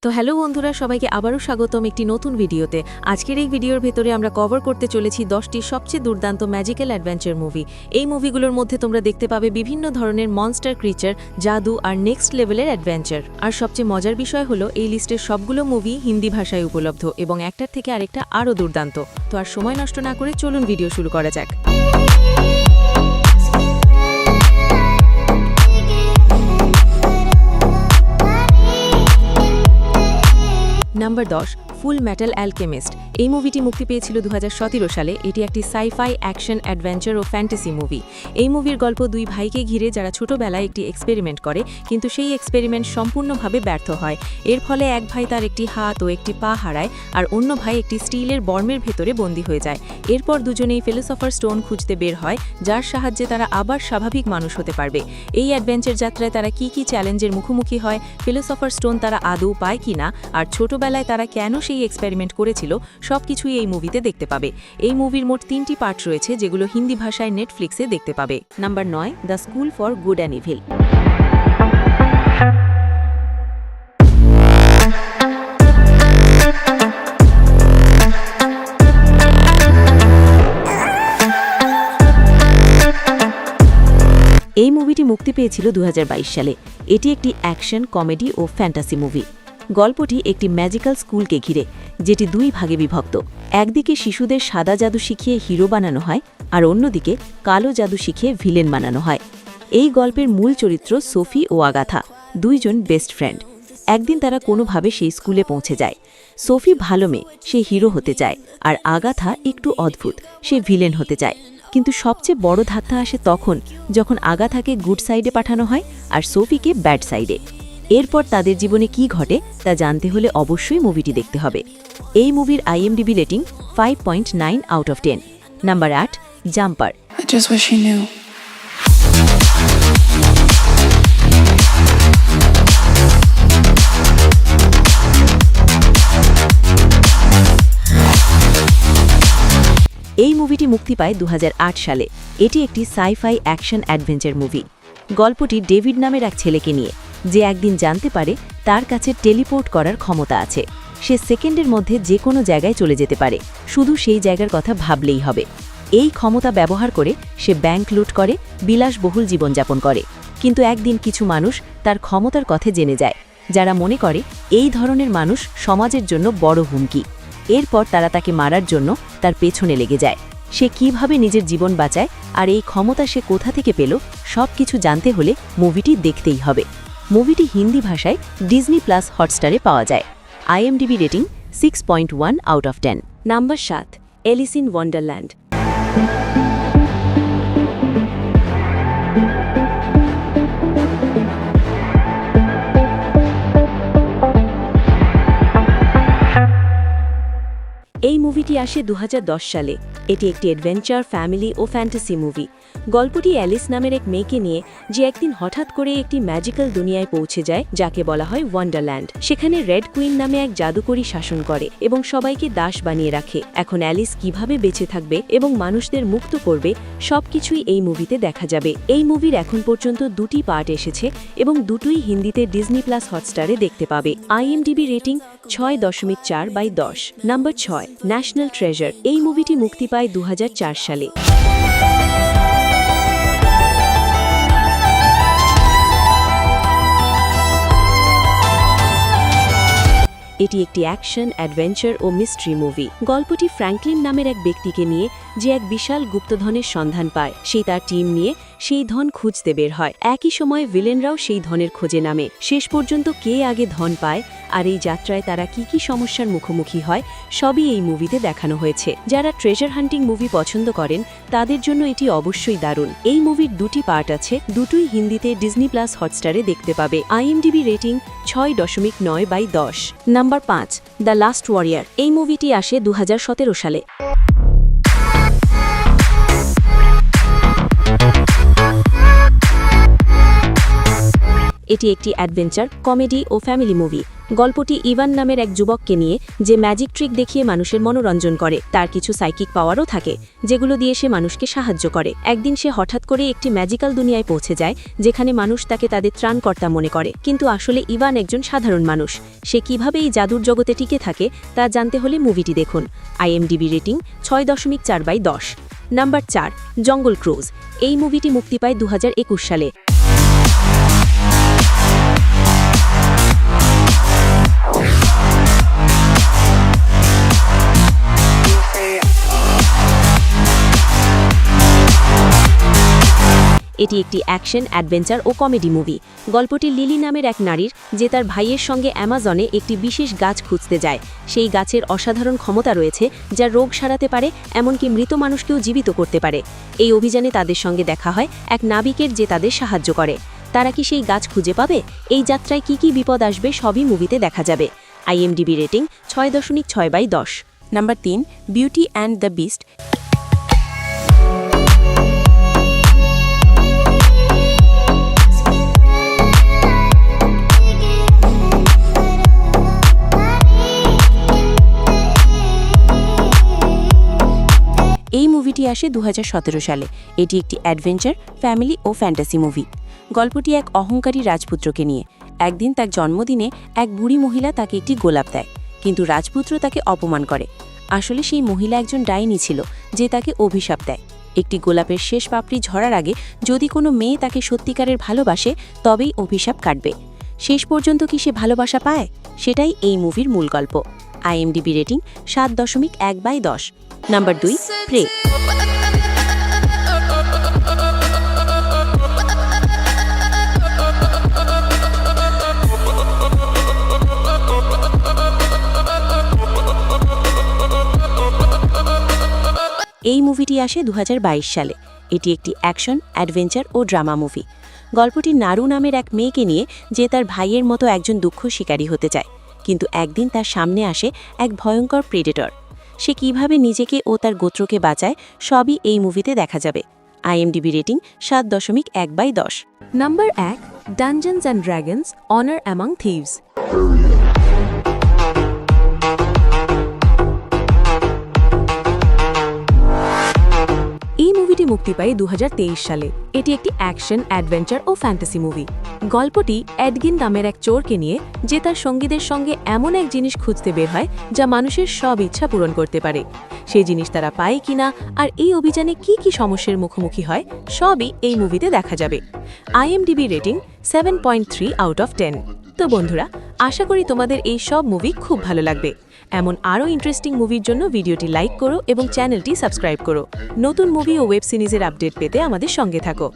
তো হ্যালো বন্ধুরা, সবাইকে আবারও স্বাগতম একটি নতুন ভিডিওতে। আজকের এই ভিডিওর ভেতরে আমরা কভার করতে চলেছি 10টি সবচেয়ে দুর্দান্ত ম্যাজিক্যাল অ্যাডভেঞ্চার মুভি। এই মুভিগুলোর মধ্যে তোমরা দেখতে পাবে বিভিন্ন ধরনের মনস্টার ক্রিচার, জাদু আর নেক্সট লেভেলের অ্যাডভেঞ্চার। আর সবচেয়ে মজার বিষয় হলো এই লিস্টের সবগুলো মুভি হিন্দি ভাষায় উপলব্ধ এবং একটার থেকে আরেকটা আরও দুর্দান্ত। তো আর সময় নষ্ট না করে চলুন ভিডিও শুরু করা যাক। নাম্বার 10, ফুল মেটাল অ্যালকেমিস্ট। এই মুভিটি মুক্তি পেয়েছিল 2017 সালে। এটি একটি সাইফাই অ্যাকশন অ্যাডভেঞ্চার ও ফ্যান্টাসি মুভি। এই মুভির গল্প দুই ভাইকে ঘিরে যারা ছোটবেলায় একটি এক্সপেরিমেন্ট করে, কিন্তু সেই এক্সপেরিমেন্ট সম্পূর্ণভাবে ব্যর্থ হয়। এর ফলে এক ভাই তার একটি হাত ও একটি পা হারায়, আর অন্য ভাই একটি স্টিলের বর্মের ভেতরে বন্দী হয়ে যায়। এরপর দুজনেই ফিলোসফার স্টোন খুঁজতে বের হয়, যার সাহায্যে তারা আবার স্বাভাবিক মানুষ হতে পারবে। এই অ্যাডভেঞ্চার যাত্রায় তারা কি কি চ্যালেঞ্জের মুখোমুখি হয়, ফিলোসফার স্টোন তারা আদৌ পায় কিনা, আর ছোটবেলায় তারা কেন সেই এক্সপেরিমেন্ট করেছিল, সবকিছুই এই মুভিতে দেখতে পাবে। এই মুভির মোট 3টি পার্ট রয়েছে, যেগুলো হিন্দি ভাষায় নেটফ্লিক্সে দেখতে পাবে। Number 9, the school for good and evil. এই মুভিটি মুক্তি পেয়েছিল 2022 সালে। এটি একটি অ্যাকশন, কমেডি ও ফ্যান্টাসি মুভি। গল্পটি একটি ম্যাজিক্যাল স্কুলকে ঘিরে, যেটি দুই ভাগে বিভক্ত। একদিকে শিশুদের সাদা জাদু শিখিয়ে হিরো বানানো হয়, আর অন্যদিকে কালো জাদু শিখিয়ে ভিলেন বানানো হয়। এই গল্পের মূল চরিত্র সোফি ও আগাথা, দুইজন বেস্ট ফ্রেন্ড। একদিন তারা কোনোভাবে সেই স্কুলে পৌঁছে যায়। সোফি ভালো মেয়ে, সে হিরো হতে চায়, আর আগাথা একটু অদ্ভুত, সে ভিলেন হতে চায়। কিন্তু সবচেয়ে বড় ধাক্কা আসে তখন, যখন আগাথাকে গুড সাইডে পাঠানো হয় আর সোফিকে ব্যাড সাইডে। এরপর তাদের জীবনে কি ঘটে তা জানতে হলে অবশ্যই মুভিটি দেখতে হবে। এই মুভির IMDb rating 5.9 out of 10। Number 8, jumper. I just wish he knew. এই মুভিটি মুক্তি পায় 2008 সালে। এটি একটি সাইফাই অ্যাকশন অ্যাডভেঞ্চার মুভি। গল্পটি ডেভিড নামের এক ছেলেকে নিয়ে, যে একদিন জানতে পারে তার কাছে টেলিপোর্ট করার ক্ষমতা আছে। সে সেকেন্ডের মধ্যে যে কোনো জায়গায় চলে যেতে পারে, শুধু সেই জায়গার কথা ভাবলেই হবে। এই ক্ষমতা ব্যবহার করে সে ব্যাংক লুট করে, বিলাসবহুল জীবনযাপন করে। কিন্তু একদিন কিছু মানুষ তার ক্ষমতার কথা জেনে যায়, যারা মনে করে এই ধরনের মানুষ সমাজের জন্য বড় হুমকি। এরপর তারা তাকে মারার জন্য তার পেছনে লেগে যায়। সে কিভাবে নিজের জীবন বাঁচায় আর এই ক্ষমতা সে কোথা থেকে পেল, সব কিছু জানতে হলে মুভিটি দেখতেই হবে। মুভিটি হিন্দি ভাষায় ডিজনি প্লাস হটস্টারে পাওয়া যায়। IMDb rating 6.1 out of 10। Number 7, Alice in Wonderland. এই মুভিটি আসে 2010 সালে। এটি একটি অ্যাডভেঞ্চার, ফ্যামিলি ও ফ্যান্টাসি মুভি। গল্পটি অ্যালিস নামের এক মেয়েকে নিয়ে, যে একদিন হঠাৎ করে একটি ম্যাজিক্যাল দুনিয়ায় পৌঁছে যায়, যাকে বলা হয় ওয়ান্ডারল্যান্ড। সেখানে রেড কুইন নামে এক জাদুকরী শাসন করে এবং সবাইকে দাস বানিয়ে রাখে। এখন অ্যালিস কিভাবে বেঁচে থাকবে এবং মানুষদের মুক্ত করবে, সবকিছুই এই মুভিতে দেখা যাবে। এই মুভির এখন পর্যন্ত 2টি পার্ট এসেছে এবং দুটোই হিন্দিতে ডিজনি প্লাস হটস্টারে দেখতে পাবে। IMDb rating 6.4/10। Number 6, national treasure. এই মুভিটি মুক্তি পায় 2004 সালে। এটি একটি অ্যাকশন, অ্যাডভেঞ্চার ও মিস্ট্রি মুভি। গল্পটি ফ্র্যাঙ্কলিন নামের এক ব্যক্তিকে নিয়ে, যে এক বিশাল গুপ্তধনের সন্ধান পায়। সেই তার টিম নিয়ে সেই ধন খুঁজতে বের হয়। একই সময়ে ভিলেনরাও সেই ধনের খোঁজে নামে। শেষ পর্যন্ত কে আগে ধন পায় আর এই যাত্রায় তারা কি কি সমস্যার মুখোমুখি হয়, সবই এই মুভিতে দেখানো হয়েছে। যারা ট্রেজার হান্টিং মুভি পছন্দ করেন তাদের জন্য এটি অবশ্যই দারুণ। এই মুভির 2টি পার্ট আছে, দুটোই হিন্দিতে ডিজনি প্লাস হটস্টারে দেখতে পাবে। IMDb rating 6.9/10। Number 5, the last warrior. এই মুভিটি আসে 2017 সালে। এটি একটি অ্যাডভেঞ্চার, কমেডি ও ফ্যামিলি মুভি। গল্পটি ইভান নামের এক যুবককে নিয়ে, যে ম্যাজিক ট্রিক দেখিয়ে মানুষের মনোরঞ্জন করে। তার কিছু সাইকিক পাওয়ারও থাকে, যেগুলো দিয়ে সে মানুষকে সাহায্য করে। একদিন সে হঠাৎ করে একটি ম্যাজিক্যাল দুনিয়ায় পৌঁছে যায়, যেখানে মানুষ তাকে তাদের ত্রাণকর্তা মনে করে। কিন্তু আসলে ইভান একজন সাধারণ মানুষ। সে কিভাবে এই জাদুর জগতে টিকে থাকে তা জানতে হলে মুভিটি দেখুন। IMDb rating 6.4/10। নাম্বার 4, জঙ্গল ক্রুজ। এই মুভিটি মুক্তি পায় 2021 সালে। এটি একটি অ্যাকশন, অ্যাডভেঞ্চার ও কমেডি মুভি। গল্পটি লিলি নামের এক নারীর, যে তার ভাইয়ের সঙ্গে অ্যামাজনে একটি বিশেষ গাছ খুঁজতে যায়। সেই গাছের অসাধারণ ক্ষমতা রয়েছে, যা রোগ সারাতে পারে, এমনকি মৃত মানুষকেও জীবিত করতে পারে। এই অভিযানে তাদের সঙ্গে দেখা হয় এক নাবিকের, যে তাদের সাহায্য করে। তারা কি সেই গাছ খুঁজে পাবে? এই যাত্রায় কি কি বিপদ আসবে সবই মুভিতে দেখা যাবে। IMDb rating 6.6/10। Number 3, beauty and the beast. এই মুভিটি আসে 2017 সালে। এটি একটি অ্যাডভেঞ্চার, ফ্যামিলি ও ফ্যান্টাসি মুভি। গল্পটি এক অহংকারী রাজপুত্রকে নিয়ে। একদিন তার জন্মদিনে এক বুড়ি মহিলা তাকে একটি গোলাপ দেয়, কিন্তু রাজপুত্র তাকে অপমান করে। আসলে সেই মহিলা একজন ডাইনি ছিল, যে তাকে অভিশাপ দেয়। একটি গোলাপের শেষ পাপড়ি ঝরার আগে যদি কোনো মেয়ে তাকে সত্যিকারের ভালোবাসে, তবেই অভিশাপ কাটবে। শেষ পর্যন্ত কি সে ভালোবাসা পায়? সেটাই এই মুভির মূল গল্প। IMDb rating 7.1/10। Number 2, Prey. এই মুভিটি আসে 2022 সালে। এটি একটি অ্যাকশন, অ্যাডভেঞ্চার ও ড্রামা মুভি। গল্পটি নারু নামের এক মেয়েকে নিয়ে, যে তার ভাইয়ের মতো একজন দুঃখ শিকারী হতে চায়। কিন্তু একদিন তার সামনে আসে এক ভয়ঙ্কর প্রেডেটর। সে কিভাবে নিজেকে ও তার গোত্রকে বাঁচায়, সবই এই মুভিতে দেখা যাবে। IMDb rating 7.1/10। Number 1, Dungeons and Dragons, honour among thieves. এই মুভিটি মুক্তি পায় 2023 সালে। এটি একটি অ্যাকশন, অ্যাডভেঞ্চার ও ফ্যান্টাসি মুভি। গল্পটি এডগিন নামের এক চোরকে নিয়ে, যে তার সঙ্গীদের সঙ্গে এমন এক জিনিস খুঁজতে বের হয়, যা মানুষের সব ইচ্ছা পূরণ করতে পারে। সেই জিনিস তারা পায় কিনা, আর এই অভিযানে কি কি সমস্যার মুখোমুখি হয়, সবই এই মুভিতে দেখা যাবে। IMDb rating 7.3/10। তো বন্ধুরা, আশা করি তোমাদের এই সব মুভি খুব ভালো লাগবে। এমন আরও ইন্টারেস্টিং মুভির জন্য ভিডিওটি লাইক করো এবং চ্যানেলটি সাবস্ক্রাইব করো। নতুন মুভি ও ওয়েব সিরিজের আপডেট পেতে আমাদের সঙ্গে থাকো।